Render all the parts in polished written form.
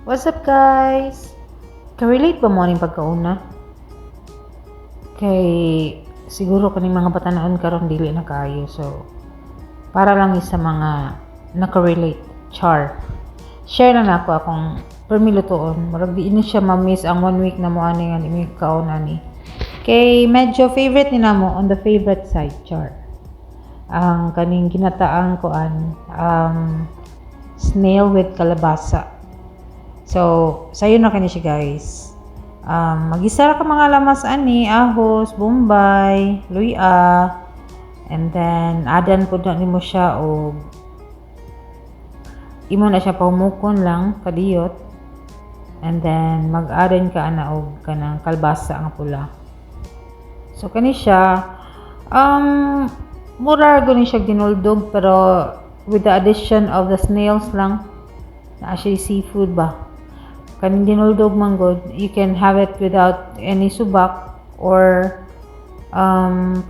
What's up guys? Ka-relate ba mo aning pagkauna? Kay siguro kaning mga batanon karon dili na kaayo. So para lang sa mga naka-relate, char. Share na nako akong permilutoon. Murag di ini siya ma-miss ang 1 week na mo ani nga ni kauna ni. Kay medyo favorite ni namo on the favorite side, char. Ang kaning ginataang kuan, snail with kalabasa. So, sayo na kani siya guys. Mag-isara ka mga lamas ani, ahos, bombay, luya, and then adan po na nimo siya o imo na siya pahumukon lang kadiyot, and then mag-adan ka ana og kanang kalbasa nga pula. So kani siya mura gani siya ginuldog pero with the addition of the snails lang na siya seafood ba. Kaning ginuldog man god, you can have it without any subak or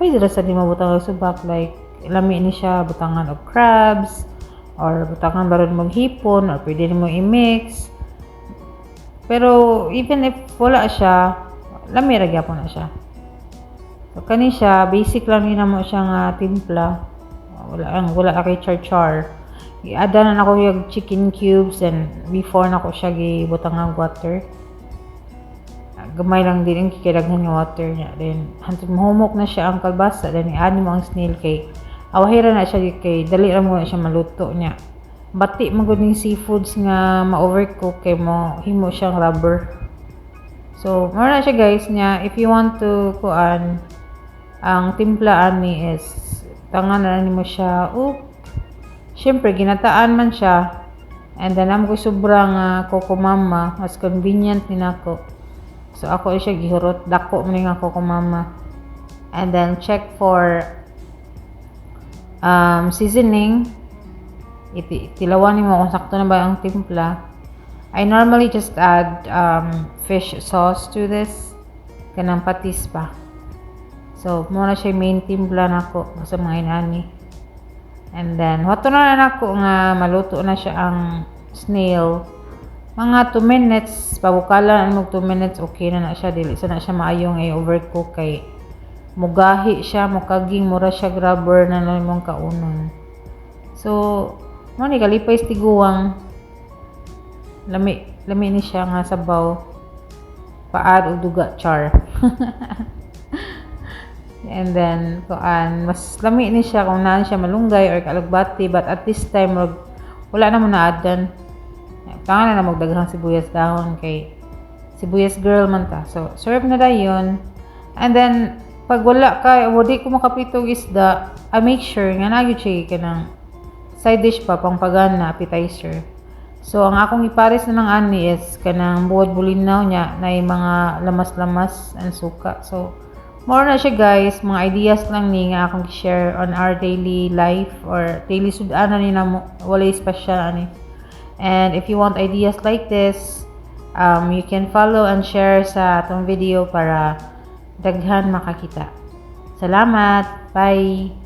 pwede ra sa di mabutang og subak, like lami ni siya butangan of crabs or butangan baron maghipon or pwede mo i-mix. Pero even if wala siya, lami ra gyapon na siya. So kani siya basic lang ni namo siya nga timpla. Wala kay char. I-add na ako yung chicken cubes and before na ko siya gibutang ng water. Gamay lang din ang kikidaghan ng water niya. Then hantod mahumok na siya ang kalbasa, then i-add mo ang snail kay awahira na siya kay dali ra mo na siya maluto niya. Bati magud ning seafoods nga ma-overcook kay mo himo siyang rubber. So mo na siya guys niya, if you want to kuan ang timpla ani is tangan na nimo siya syempre ginataan man siya, and then amo ko sobrang coco mama, mas convenient ni nako. So ako siya gihurot dako man nga coco mama, and then check for seasoning. Tilawan mo kung sakto na ba ang timpla. I normally just add fish sauce to this, kanang patis pa. So mo na siya main timpla nako sa mga inani. And then, wato na nako nga maluto na siya ang snail. Mga 2 minutes, pabukalan mo 2 minutes, okay na siya. Dili sa na siya maayong overcook kay mugahi siya, mukaging mura siya grabber na namang kaunon. So, mo ni kalipay tiguang lami ni siya nga sabaw. Paad og duga char. And then mas lami ni siya kung naan siya malunggay or kalugbati, but at this time wala na mo na adan. Tangan na magdaghang sibuyas dahon kay sibuyas girl man ta. So serve na dayon. And then pag wala ka di ko makapitog isda, I make sure nga nagyud siya kanang side dish pa pang pagan na appetizer. So ang akong ipares na ng ani is kanang buwad bulinaw niya na mga lamas-lamas and suka. So more na siya guys, mga ideas lang ni nga akong share on our daily life or daily sudanan ni na walay special ani. And if you want ideas like this, you can follow and share sa atong video para daghan makakita. Salamat! Bye!